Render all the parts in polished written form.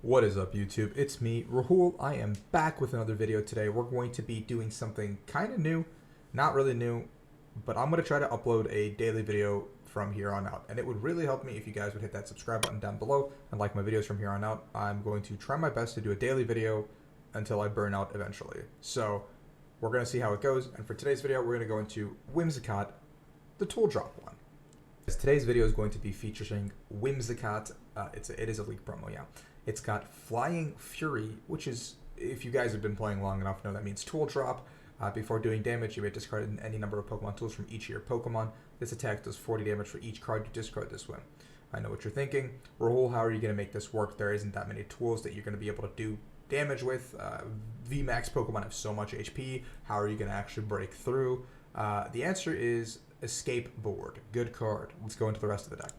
What is up, YouTube? It's me, Rahul. I am back with another video today. We're going to be doing something kind of new, not really new, but I'm going to try to upload a daily video from here on out. And it would really help me if you guys would hit that subscribe button down below and like my videos from here on out. I'm going to try my best to do a daily video until I burn out eventually. So we're going to see how it goes. And for today's video, we're going to go into Whimsicott, the tool drop one. Today's video is going to be featuring Whimsicott. It is a league promo, yeah. It's got Flying Fury, which is, if you guys have been playing long enough, know that means tool drop. Before doing damage, you may discard any number of Pokemon tools from each of your Pokemon. This attack does 40 damage for each card you discard this way. I know what you're thinking. Rahul, how are you going to make this work? There isn't that many tools that you're going to be able to do damage with. VMAX Pokemon have so much HP. How are you going to actually break through? The answer is Escape Board. Good card. Let's go into the rest of the deck.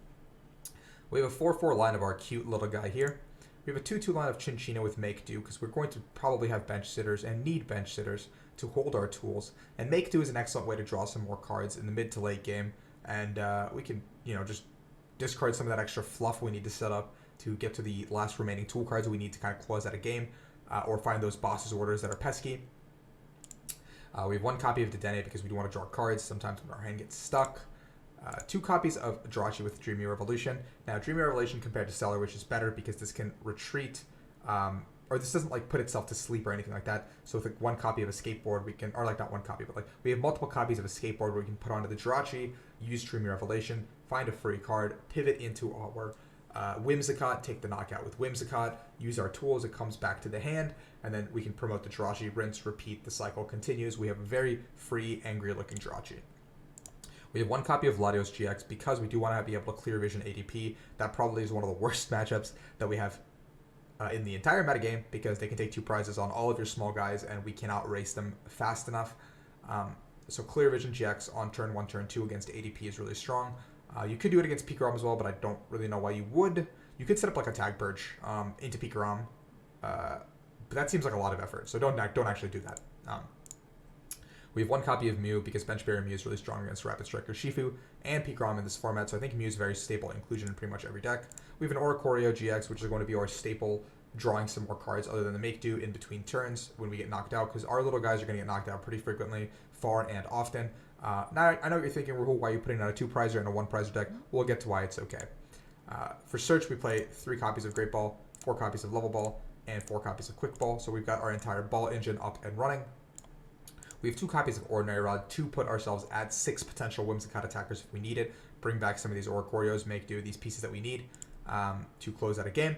We have a 4-4 line of our cute little guy here. We have a 2-2 line of Cinccino with Make Do, because we're going to probably have bench sitters and need bench sitters to hold our tools. And Make Do is an excellent way to draw some more cards in the mid to late game. And we can, just discard some of that extra fluff we need to set up to get to the last remaining tool cards we need to kind of close out a game, or find those boss's orders that are pesky. We have 1 copy of Dedenne because we do want to draw cards sometimes when our hand gets stuck. 2 copies of Jirachi with Dreamy Revolution. Now, Dreamy Revelation compared to Stellar, which is better because this can retreat, or this doesn't like put itself to sleep or anything like that. So with 1 copy of Escape Board, we can, or like not 1 copy, but like we have multiple copies of Escape Board where we can put onto the Jirachi, use Dreamy Revelation, find a free card, pivot into our Whimsicott, take the knockout with Whimsicott, use our tools, it comes back to the hand, and then we can promote the Jirachi, rinse, repeat, the cycle continues. We have a very free, angry looking Jirachi. We have 1 copy of Latios-GX because we do want to be able to clear vision ADP. That probably is one of the worst matchups that we have in the entire metagame because they can take 2 prizes on all of your small guys and we cannot race them fast enough. So clear vision GX on turn 1, turn 2 against ADP is really strong. You could do it against Pikarom as well, but I don't really know why you would. You could set up like a Tag Purge into Pikarom, but that seems like a lot of effort, so don't actually do that. We have 1 copy of Mew because Bench Barrier Mew is really strong against Rapid Strike Shifu and Pikarom in this format, so I think Mew is very stable inclusion in pretty much every deck. We have an Oricorio-GX, which is going to be our staple, drawing some more cards other than the Make Do in between turns when we get knocked out, because our little guys are going to get knocked out pretty frequently, far and often. Now, I know what you're thinking, Rahul, why are you putting out a 2-prizer and a 1-prizer deck? We'll get to why it's okay. For Search, we play 3 copies of Great Ball, 4 copies of Level Ball, and 4 copies of Quick Ball, so we've got our entire ball engine up and running. We have 2 copies of Ordinary Rod to put ourselves at 6 potential Whimsicott attackers if we need it. Bring back some of these Oricorios, Make Do, these pieces that we need to close out a game.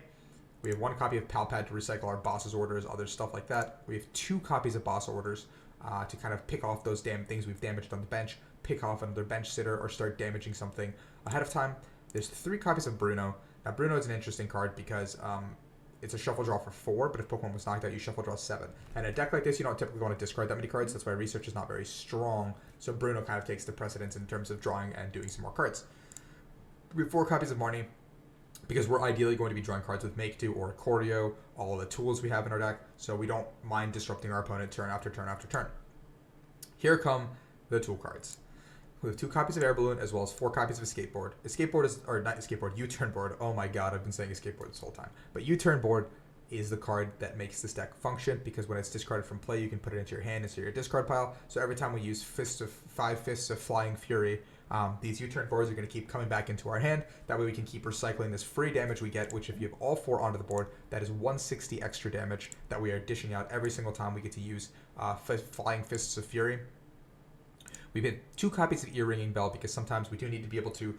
We have 1 copy of Pal Pad to recycle our boss's orders, other stuff like that. We have 2 copies of boss orders to kind of pick off those damn things we've damaged on the bench, pick off another bench sitter, or start damaging something ahead of time. There's 3 copies of Bruno. Now, Bruno is an interesting card because it's a shuffle draw for 4, but if Pokemon was knocked out, you shuffle draw 7. And in a deck like this, you don't typically want to discard that many cards. That's why research is not very strong. So Bruno kind of takes the precedence in terms of drawing and doing some more cards. We have 4 copies of Marnie because we're ideally going to be drawing cards with Make Do or Oricorio, all of the tools we have in our deck, so we don't mind disrupting our opponent turn after turn after turn. Here come the tool cards. We have 2 copies of Air Balloon as well as 4 copies of Escape Board. Escape Board is, or not Escape Board, U-Turn Board. Oh my god, I've been saying Escape Board this whole time. But U-Turn Board is the card that makes this deck function because when it's discarded from play, you can put it into your hand instead of your discard pile. So every time we use 5 Fists of Flying Fury, these U-Turn boards are going to keep coming back into our hand. That way we can keep recycling this free damage we get, which if you have all 4 onto the board, that is 160 extra damage that we are dishing out every single time we get to use Flying Fists of Fury. We've had 2 copies of Ear-Ringing Bell because sometimes we do need to be able to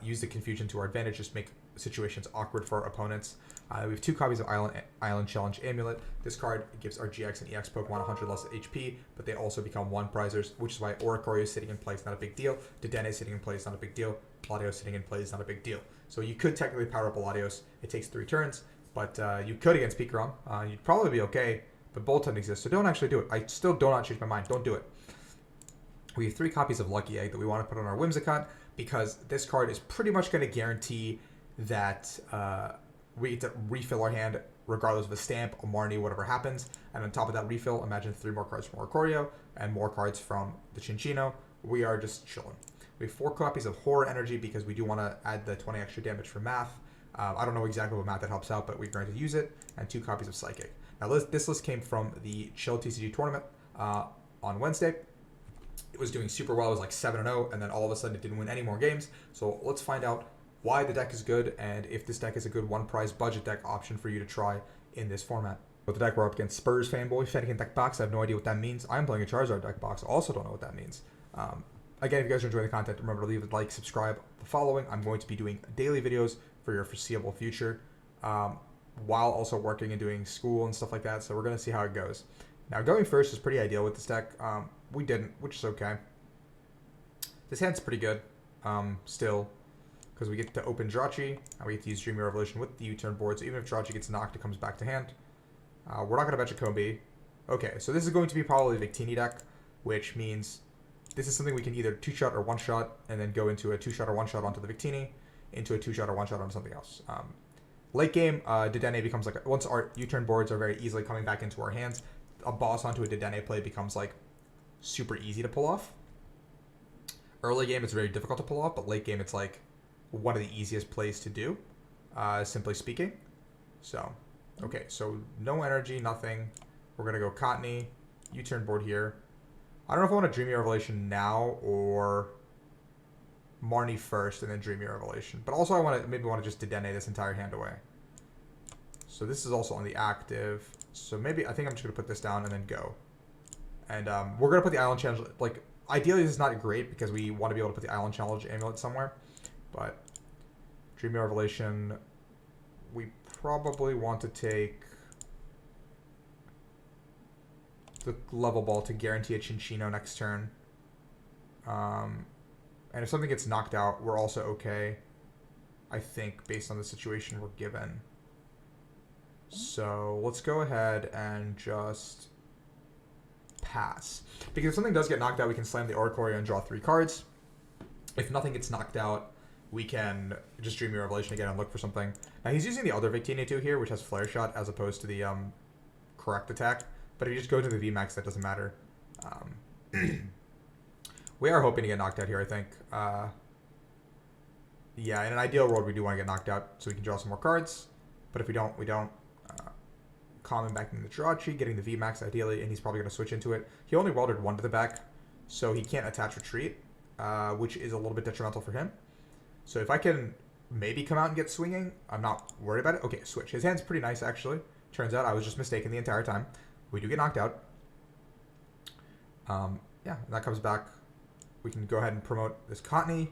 use the confusion to our advantage, just make situations awkward for our opponents. We have 2 copies of Island Challenge Amulet. This card gives our GX and EX Pokemon 100 less HP, but they also become 1-prizers, which is why Oricorio sitting in play is not a big deal. Dedenne sitting in play is not a big deal. Latios sitting in play is not a big deal. So you could technically power up a Latios. It takes 3 turns, but you could against Pikarom. You'd probably be okay, but Bolt doesn't exist, so don't actually do it. I still do not change my mind. Don't do it. We have 3 copies of Lucky Egg that we want to put on our Whimsicott because this card is pretty much going to guarantee that we get to refill our hand regardless of a stamp, a Marnie, whatever happens. And on top of that refill, imagine 3 more cards from Oricorio and more cards from the Cinccino. We are just chilling. We have 4 copies of Horror Energy because we do want to add the 20 extra damage for math. I don't know exactly what math that helps out, but we're going to use it, and 2 copies of Psychic. Now, this list came from the Chill TCG tournament on Wednesday. It was doing super well. It was like 7-0, and then all of a sudden it didn't win any more games. So let's find out why the deck is good, and if this deck is a good one-prize budget deck option for you to try in this format. With the deck, we're up against Spurs Fanboy, Fennekin deck box. I have no idea what that means. I'm playing a Charizard deck box. Also don't know what that means. Again, if you guys are enjoying the content, remember to leave a like, subscribe, the following. I'm going to be doing daily videos for your foreseeable future, while also working and doing school and stuff like that. So we're going to see how it goes. Now, going first is pretty ideal with this deck. We didn't, which is okay. This hand's pretty good, still, because we get to open Jirachi, and we get to use Dreamy Revolution with the U-Turn Board. So even if Jirachi gets knocked, it comes back to hand. We're not going to bet Jacoby. Okay, so this is going to be probably a Victini deck, which means this is something we can either 2-shot or 1-shot, and then go into a 2-shot or 1-shot onto the Victini, into a 2-shot or 1-shot onto something else. Late game, Dedenne becomes like, once our U-Turn boards are very easily coming back into our hands, a boss onto a Dedenne play becomes like super easy to pull off. Early game, it's very difficult to pull off, but late game, it's like one of the easiest plays to do, simply speaking. So, okay, so no energy, nothing. We're going to go Cottonee, U-Turn board here. I don't know if I want to Dreamy Revelation now or Marnie first and then Dreamy Revelation. But also I maybe want to just Dedenne this entire hand away. So this is also on the active. So maybe I think I'm just going to put this down and then go. And we're going to put the Island Challenge, like, ideally this is not great because we want to be able to put the Island Challenge Amulet somewhere. But Dreamy Revelation, we probably want to take the Level Ball to guarantee a Cinccino next turn. And if something gets knocked out, we're also okay, I think, based on the situation we're given. So let's go ahead and just pass. Because if something does get knocked out, we can slam the Oricorio and draw 3 cards. If nothing gets knocked out, we can just Dreamy Revelation again and look for something. Now he's using the other Victini too here, which has Flare Shot as opposed to the correct attack. But if you just go to the VMAX, that doesn't matter. We are hoping to get knocked out here, I think. Yeah, in an ideal world, we do want to get knocked out so we can draw some more cards. But if we don't, we don't. Common back in the Jirachi, getting the VMAX ideally, and he's probably going to switch into it. He only welded 1 to the back, so he can't attach retreat, which is a little bit detrimental for him. So if I can maybe come out and get swinging, I'm not worried about it. Okay, switch. His hand's pretty nice, actually. Turns out I was just mistaken the entire time. We do get knocked out. Yeah, and that comes back. We can go ahead and promote this Cottonee.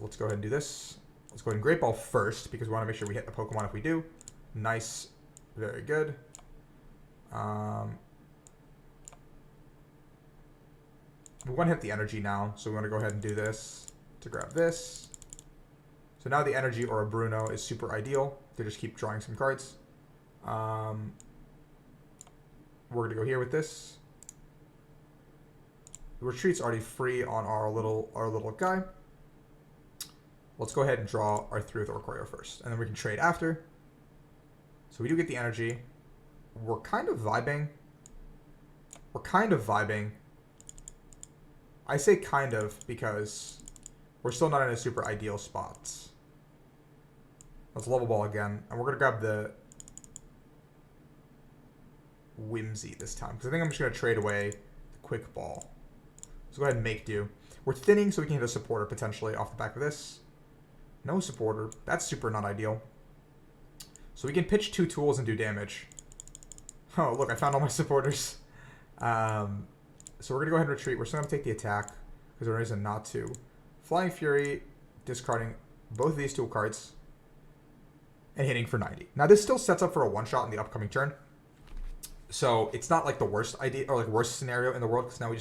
Let's go ahead and do this. Let's go ahead and Great Ball first, because we want to make sure we hit the Pokemon if we do. Nice. Very good. We want to hit the energy now, so we want to go ahead and do this to grab this. So now the energy or a Bruno is super ideal to just keep drawing some cards. We're going to go here with this. The retreat's already free on our little guy. Let's go ahead and draw our 3 with Oricorio first, and then we can trade after. So we do get the energy. We're kind of vibing. I say kind of because we're still not in a super ideal spot. Let's Level Ball again, and we're going to grab the Whimsy this time, because I think I'm just going to trade away the Quick Ball. Let's go ahead and make do. We're thinning so we can hit a supporter potentially off the back of this. No supporter. That's super not ideal. So we can pitch 2 tools and do damage. Oh, look, I found all my supporters. So we're going to go ahead and retreat. We're still going to take the attack, because there is a not to. Flying Fury, discarding both of these tool cards, and hitting for 90. Now, this still sets up for a 1-shot in the upcoming turn. So it's not like the worst idea, or like worst scenario in the world, because now we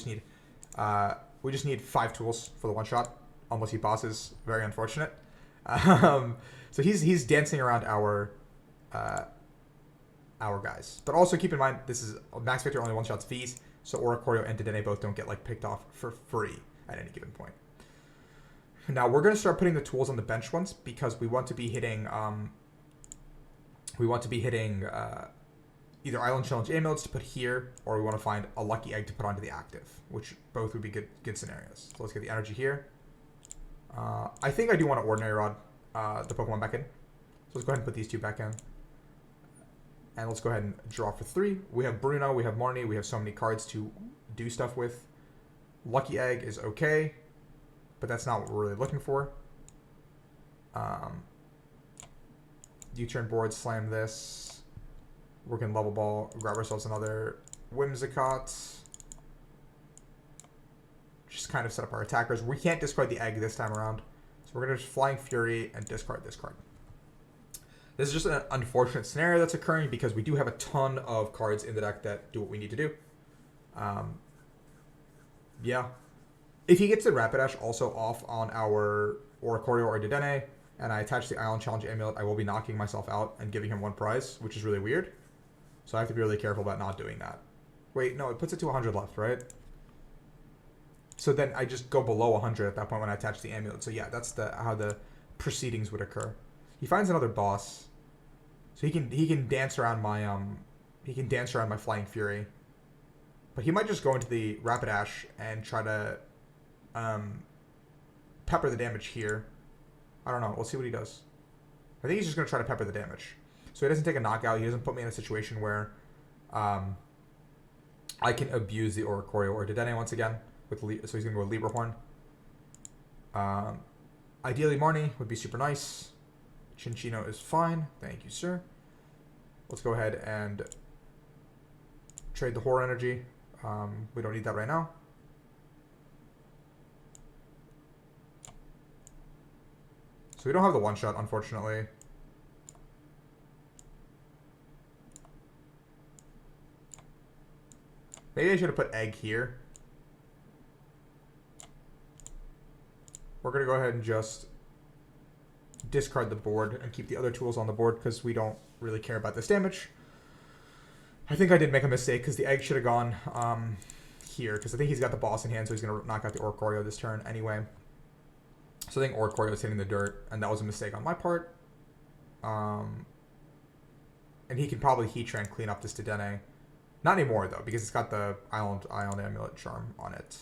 just need 5 tools for the 1-shot, unless he bosses. Very unfortunate. So he's dancing around our guys. But also keep in mind, this is Max Victor only 1-shots V's, so Oricorio and Dedenne both don't get like picked off for free at any given point. Now we're going to start putting the tools on the bench ones, because we want to be hitting either Island Challenge Amulets to put here, or we want to find a Lucky Egg to put onto the active, which both would be good scenarios. So let's get the energy here. I think I do want an Ordinary Rod. the Pokemon back in. So let's go ahead and put these two back in. And let's go ahead and draw for 3. We have Bruno, we have Marnie, we have so many cards to do stuff with. Lucky Egg is okay, but that's not what we're really looking for. U-Turn Board, slam this. We're going to Level Ball, grab ourselves another Whimsicott. Just kind of set up our attackers. We can't discard the Egg this time around. So we're going to just Flying Fury and discard this card. This is just an unfortunate scenario that's occurring because we do have a ton of cards in the deck that do what we need to do. Yeah. If he gets the Rapidash also off on our Oricorio or Dedenne, and I attach the Island Challenge Amulet, I will be knocking myself out and giving him 1 prize, which is really weird. So I have to be really careful about not doing that. Wait, no, it puts it to 100 left, right? So then I just go below 100 at that point when I attach the Amulet. So yeah, that's how the proceedings would occur. He finds another boss. So he can dance around my Flying Fury. But he might just go into the Rapidash and try to pepper the damage here. I don't know. We'll see what he does. I think he's just going to try to pepper the damage. So he doesn't take a knockout. He doesn't put me in a situation where I can abuse the Oricorio or Dedenne once again. So he's going to go with Libra Horn. Ideally, Marnie would be super nice. Cinccino is fine. Thank you, sir. Let's go ahead and trade the Horror Energy. We don't need that right now. So we don't have the one-shot, unfortunately. Maybe I should have put Egg here. We're going to go ahead and just discard the board and keep the other tools on the board because we don't really care about this damage. I think I did make a mistake because the Egg should have gone here because I think he's got the boss in hand, so he's going to knock out the Oricorio this turn anyway. So I think Oricorio is hitting the dirt, and that was a mistake on my part. And he can probably Heat Train clean up this Dedenne. Not anymore, though, because it's got the Island Amulet Charm on it.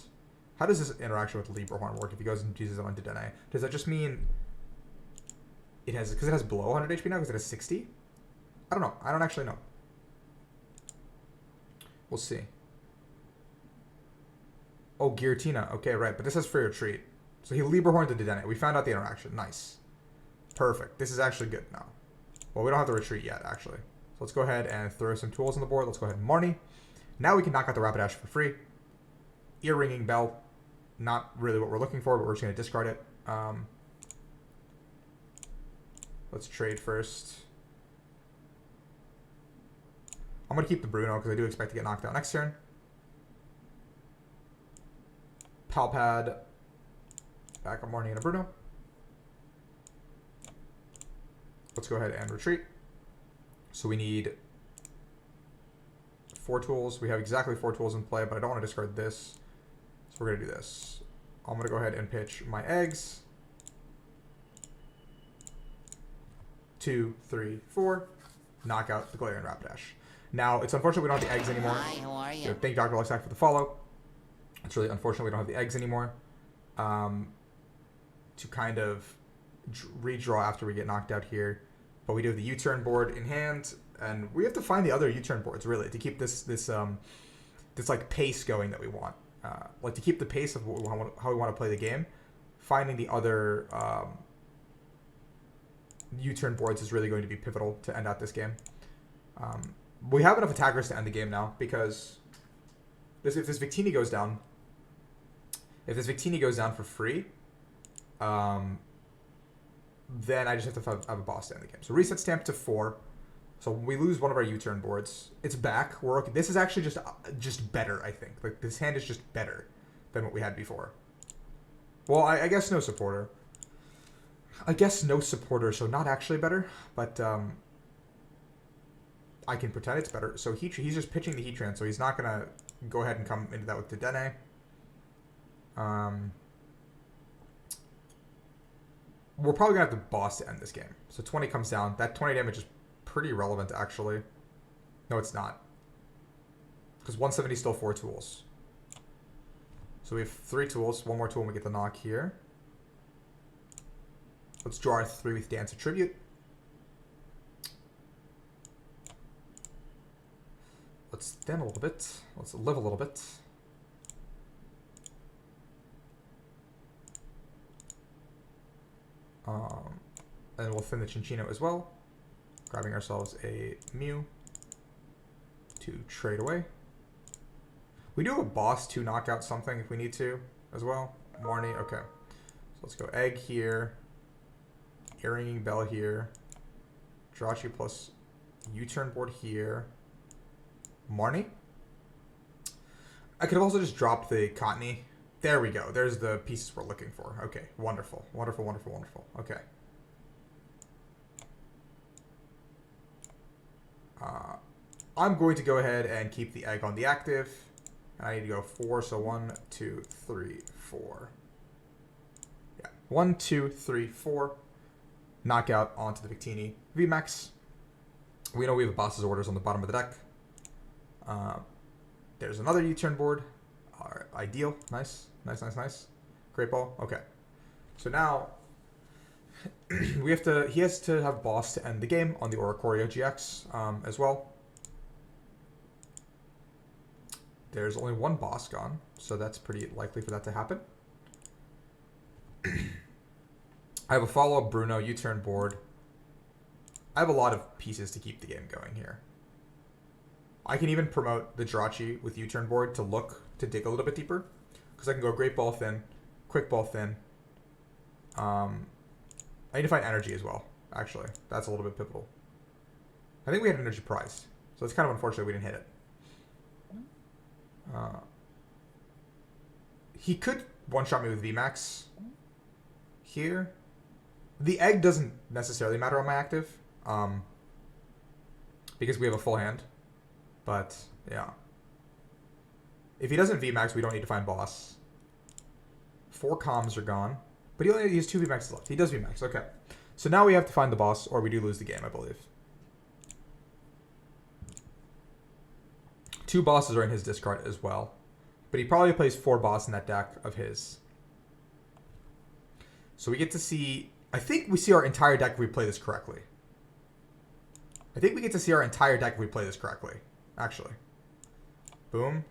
How does this interaction with Libra Horn work if he goes and uses it on Dedenne? Does that just mean it has, because it has below 100 HP now, because it has 60? I don't know. I don't actually know. We'll see. Oh, Giratina. Okay, right. But this has Free Retreat. So he Libra Horned the Dedenne. We found out the interaction. Nice. Perfect. This is actually good now. Well, we don't have the retreat yet, actually. So let's go ahead and throw some tools on the board. Let's go ahead and Marnie. Now we can knock out the Rapidash for free. Ear-Ringing Bell. Not really what we're looking for, but we're just going to discard it. Let's trade first. I'm going to keep the Bruno because I do expect to get knocked out next turn. Pal Pad. Back up Marnie and a Bruno. Let's go ahead and retreat. So we need 4 tools. We have exactly 4 tools in play, but I don't want to discard this. So we're going to do this. I'm going to go ahead and pitch my eggs. 2, 3, 4. Knock out the Galarian Rapidash. Now, it's unfortunate we don't have the eggs anymore. Hi, how are you? So thank Dr. Luxac for the follow. It's really unfortunate we don't have the eggs anymore. To kind of redraw after we get knocked out here. But we do have the U-Turn board in hand, and we have to find the other U-Turn boards, really, to keep this like pace going that we want. Like to keep the pace of how we want to play the game. Finding the other U-Turn boards is really going to be pivotal to end out this game. We have enough attackers to end the game now because if this Victini goes down, for free, then I just have to have a boss to end the game. So reset stamp to 4. So we lose one of our U-Turn boards. It's back. We're okay. This is actually just better, I think. Like this hand is just better than what we had before. Well, I guess no supporter. So not actually better, but I can pretend it's better. So he's just pitching the Heat Train, so he's not gonna go ahead and come into that with Dedenne. We're probably going to have the boss to end this game. So 20 comes down. That 20 damage is pretty relevant, actually. No, it's not. Because 170 is still 4 tools. So we have 3 tools. 1 more tool and we get the knock here. let's draw our 3 with Dance of Tribute. Let's thin a little bit. Let's live a little bit. And we'll thin the Cinccino as well. Grabbing ourselves a Mew to trade away. We do have a boss to knock out something if we need to as well. Marnie, okay. So let's go Egg here. Ear-Ringing Bell here. Jirachi plus U-Turn Board here. Marnie. I could have also just dropped the Cottonee. There we go. There's the pieces we're looking for. Okay, wonderful. Wonderful, wonderful, wonderful. Okay. I'm going to go ahead and keep the Egg on the active. I need to go 4, so 1, 2, 3, 4. Yeah, 1, 2, 3, 4. Knockout onto the Victini VMAX. We know we have a boss's orders on the bottom of the deck. There's another U-Turn board. Ideal. Nice. Nice, nice, nice. Great Ball. Okay. So now he has to have boss to end the game on the Oricorio-GX as well. There's only one boss gone, so that's pretty likely for that to happen. I have a follow-up Bruno U-Turn board. I have a lot of pieces to keep the game going here. I can even promote the Jirachi with U-Turn board to dig a little bit deeper, because I can go Great Ball thin, Quick Ball thin. I need to find energy as well, actually. That's a little bit pivotal. I think we had energy prize, so it's kind of unfortunate we didn't hit it. He could one-shot me with VMAX here. The Egg doesn't necessarily matter on my active, because we have a full hand. But, yeah. If he doesn't VMAX, we don't need to find boss. 4 comms are gone. But he has 2 VMAXs left. He does VMAX, okay. So now we have to find the boss, or we do lose the game, I believe. 2 bosses are in his discard as well. But he probably plays 4 boss in that deck of his. So we get to see... I think we see our entire deck if we play this correctly. I think we get to see our entire deck if we play this correctly. Actually. Boom.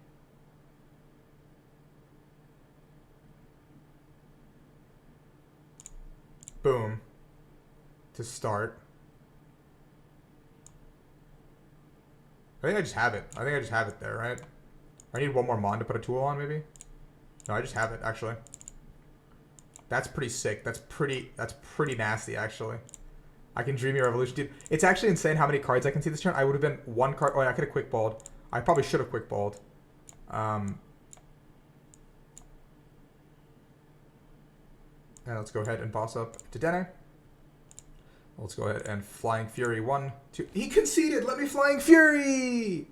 Boom. To start. I think I just have it. I think I just have it there, right? I need one more Mon to put a tool on, maybe? No, I just have it, actually. That's pretty sick. That's pretty nasty, actually. I can Dream Your Evolution. Dude, it's actually insane how many cards I can see this turn. I would have been 1 card. Oh, yeah, I could have Quick Balled. I probably should have Quick Balled. And let's go ahead and boss up Dedenne. Let's go ahead and Flying Fury 1, 2. He conceded! Let me Flying Fury!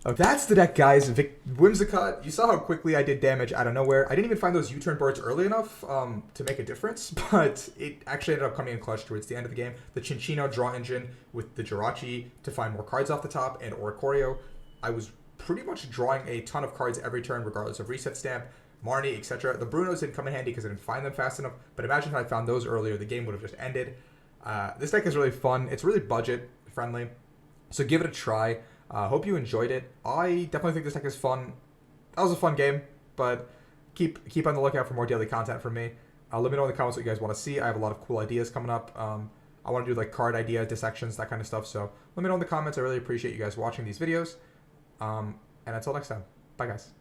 Oh, that's the deck, guys. Whimsicott. You saw how quickly I did damage out of nowhere. I didn't even find those U-turn boards early enough to make a difference, but it actually ended up coming in clutch towards the end of the game. The Cinccino draw engine with the Jirachi to find more cards off the top, and Oricorio. I was pretty much drawing a ton of cards every turn, regardless of reset stamp, Marnie, etc. The Brunos didn't come in handy because I didn't find them fast enough, but imagine if I found those earlier, the game would have just ended. This deck is really fun. It's really budget friendly, so give it a try. Hope you enjoyed it. I definitely think this deck is fun. That was a fun game, but keep on the lookout for more daily content from me. Let me know in the comments what you guys want to see. I have a lot of cool ideas coming up. I want to do like card idea dissections, that kind of stuff. So let me know in the comments. I really appreciate you guys watching these videos. And until next time, bye guys.